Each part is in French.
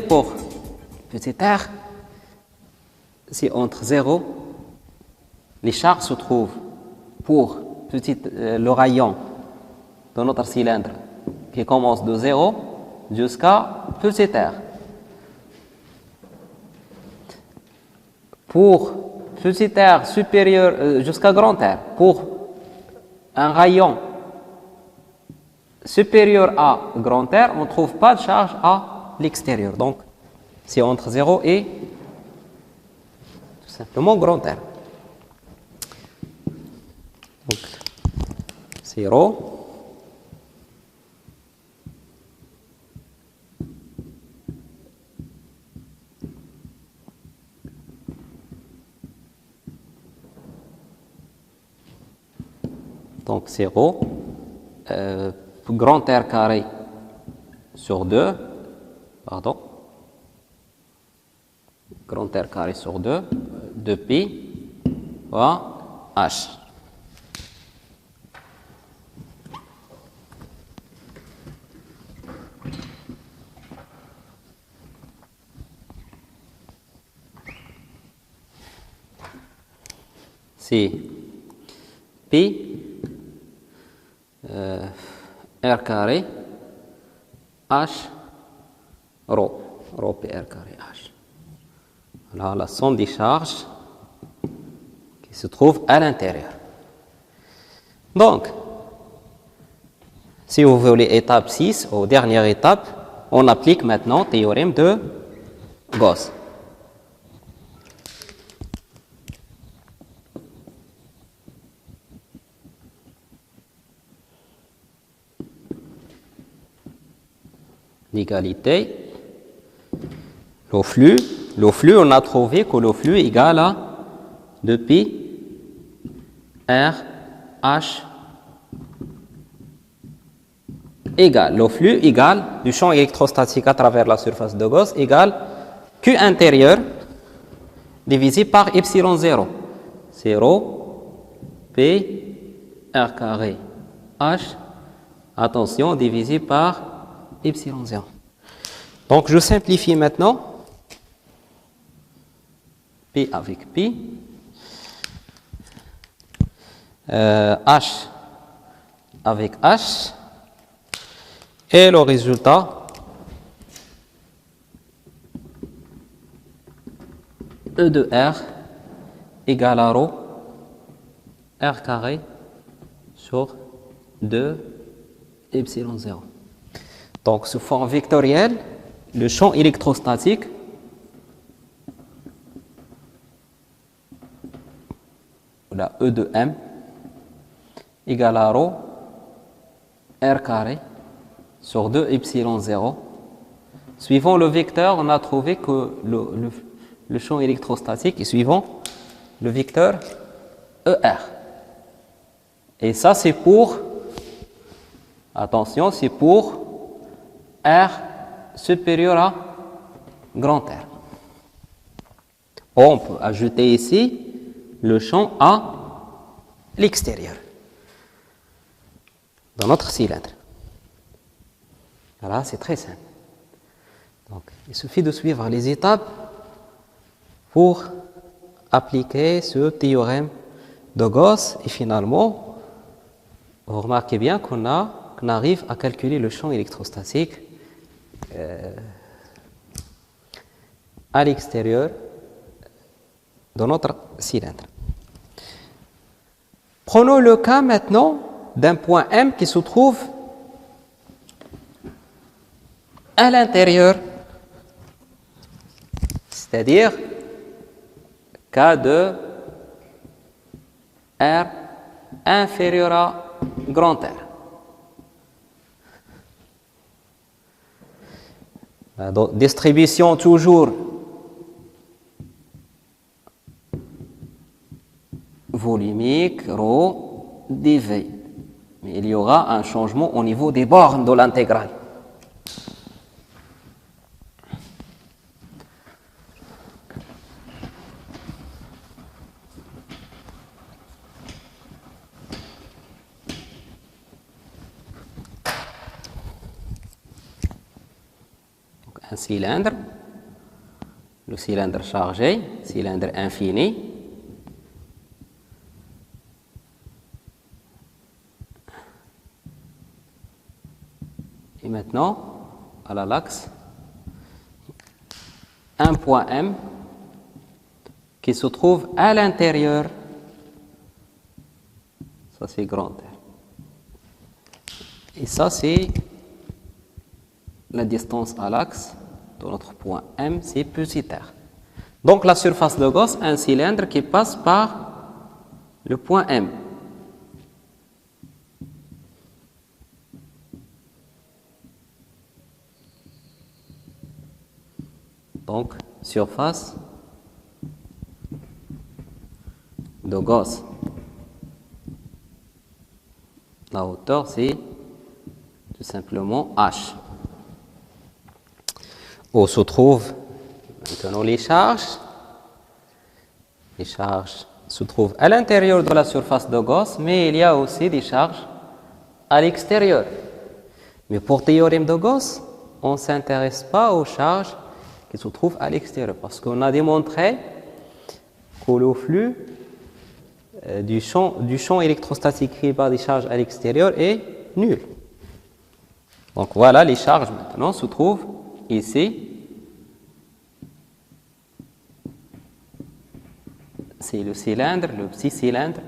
Pour petit r, c'est entre 0, les charges se trouvent pour le rayon de notre cylindre qui commence de 0 jusqu'à petit r. Pour petit r supérieur jusqu'à grand R, pour un rayon supérieur à grand R, on ne trouve pas de charge à l'extérieur. Donc, c'est entre 0 et tout simplement grand R. Donc, 0. Donc 0, grand R carré sur 2, pardon, grand R carré sur 2, 2pi, voilà, H. C'est pi R carré H rho pi R carré H. Voilà la somme des charges qui se trouve à l'intérieur. Donc, si vous voulez étape 6, aux dernières étapes, on applique maintenant le théorème de Gauss. L'égalité, le flux, on a trouvé que le flux est égal à 2pi R H égale, le flux égale du champ électrostatique à travers la surface de Gauss égale Q intérieur divisé par epsilon 0. 0 P R carré H, attention, divisé par epsilon 0. Donc, je simplifie maintenant. P avec P. H avec H. Et le résultat, E de R égale à rho R carré sur 2 epsilon 0. Donc, sous forme vectorielle, le champ électrostatique la E de M égale à rho R carré sur 2 epsilon 0. Suivant le vecteur, on a trouvé que le champ électrostatique est suivant le vecteur ER. Et ça, c'est pour, attention, c'est pour R supérieur à grand R. On peut ajouter ici le champ à l'extérieur dans notre cylindre. Voilà, c'est très simple. Donc, il suffit de suivre les étapes pour appliquer ce théorème de Gauss et finalement, vous remarquez bien qu'on arrive à calculer le champ électrostatique à l'extérieur de notre cylindre. Prenons le cas maintenant d'un point M qui se trouve à l'intérieur, c'est-à-dire cas de R inférieur à grand R. Donc, distribution toujours volumique, ρ dV. Mais il y aura un changement au niveau des bornes de l'intégrale. un cylindre, le cylindre chargé, cylindre infini. Et maintenant, à l'axe, un point M qui se trouve à l'intérieur, ça c'est grand R. Et ça c'est la distance à l'axe de notre point M, c'est petit r. Donc la surface de Gauss, un cylindre qui passe par le point M. Donc surface de Gauss. La hauteur c'est tout simplement h. Où se trouvent maintenant les charges. Les charges se trouvent à l'intérieur de la surface de Gauss, mais il y a aussi des charges à l'extérieur. Mais pour le théorème de Gauss, on ne s'intéresse pas aux charges qui se trouvent à l'extérieur, parce qu'on a démontré que le flux du champ électrostatique créé par des charges à l'extérieur est nul. Donc voilà, les charges maintenant se trouvent ici. C'est le cylindre, le petit cylindre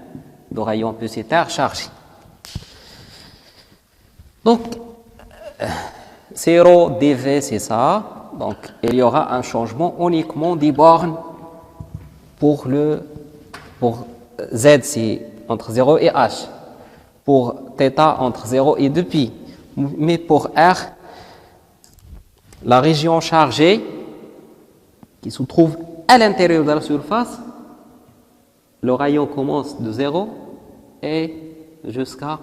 de rayon petit r chargé. Donc 0 dV c'est ça. Donc il y aura un changement uniquement des bornes pour Z c'est entre 0 et h. Pour θ entre 0 et 2π. Mais pour R, la région chargée qui se trouve à l'intérieur de la surface, le rayon commence de 0 et jusqu'à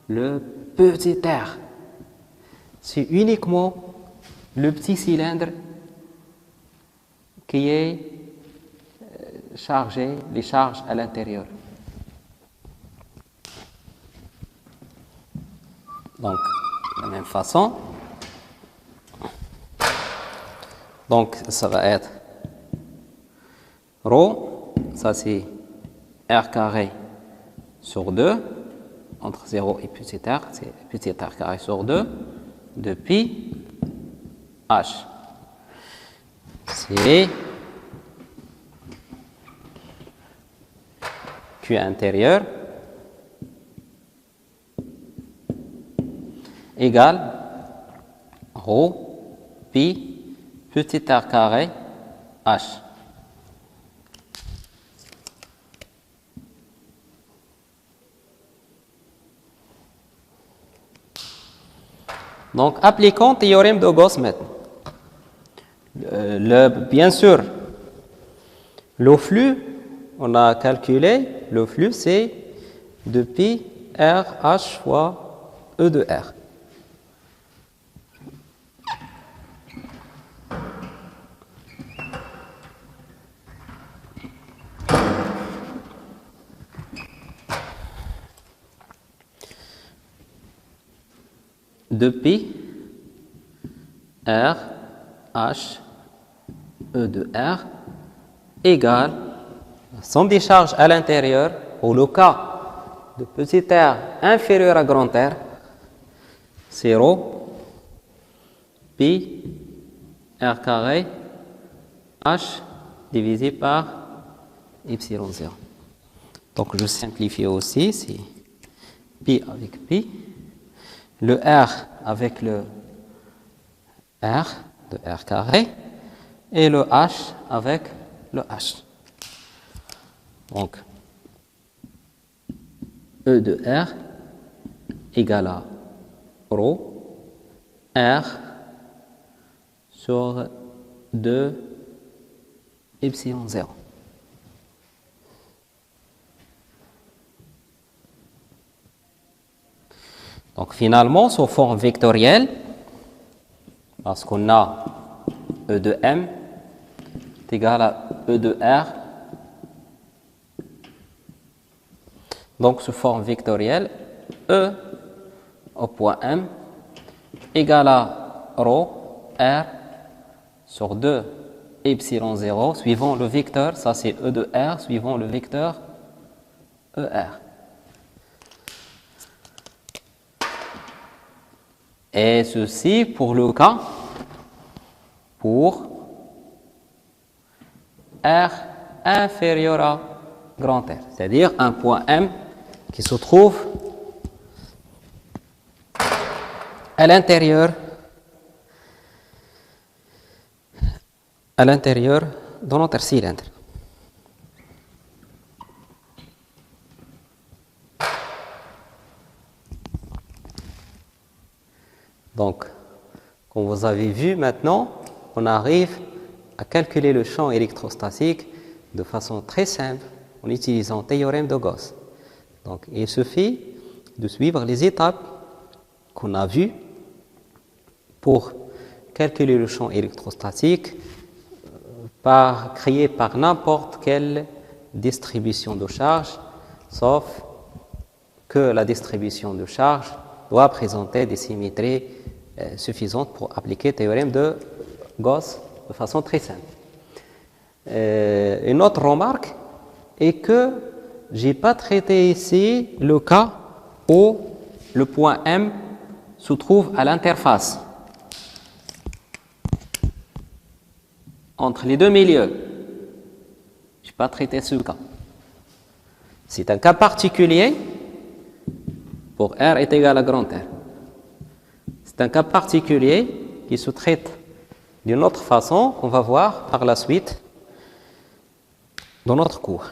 le petit r. C'est uniquement le petit cylindre qui est chargé, les charges à l'intérieur. Donc, de la même façon, donc ça va être ρ, ça c'est r carré sur 2, entre 0 et petit r, c'est petit r carré sur 2, de pi h. C'est Q intérieur égale ρ pi petit r carré h. Donc, appliquons le théorème de Gauss maintenant. Bien sûr, le flux, on a calculé, le flux c'est de pi r h fois E de R. De pi R H E de R égale la somme des charges à l'intérieur ou le cas de petit r inférieur à grand R, c'est ρ pi R carré H divisé par epsilon 0. Donc je simplifie aussi, c'est pi avec pi. Le R avec le R de R carré et le H avec le H. Donc, E de R égale à ρ R sur 2 epsilon 0. Donc finalement, sous forme vectorielle, parce qu'on a E de M est égal à E de R. Donc sous forme vectorielle, E au point M égale à ρ R sur 2 epsilon 0 suivant le vecteur, ça c'est E de R, suivant le vecteur ER. Et ceci pour le cas pour R inférieur à grand R, c'est-à-dire un point M qui se trouve à l'intérieur de notre cylindre. Donc, comme vous avez vu maintenant, on arrive à calculer le champ électrostatique de façon très simple en utilisant le théorème de Gauss. Donc, il suffit de suivre les étapes qu'on a vues pour calculer le champ électrostatique créé par n'importe quelle distribution de charge, sauf que la distribution de charge doit présenter des symétries suffisantes pour appliquer le théorème de Gauss de façon très simple. Une autre remarque est que je n'ai pas traité ici le cas où le point M se trouve à l'interface entre les deux milieux. Je n'ai pas traité ce cas. C'est un cas particulier pour R est égal à grand R. C'est un cas particulier qui se traite d'une autre façon qu'on va voir par la suite dans notre cours.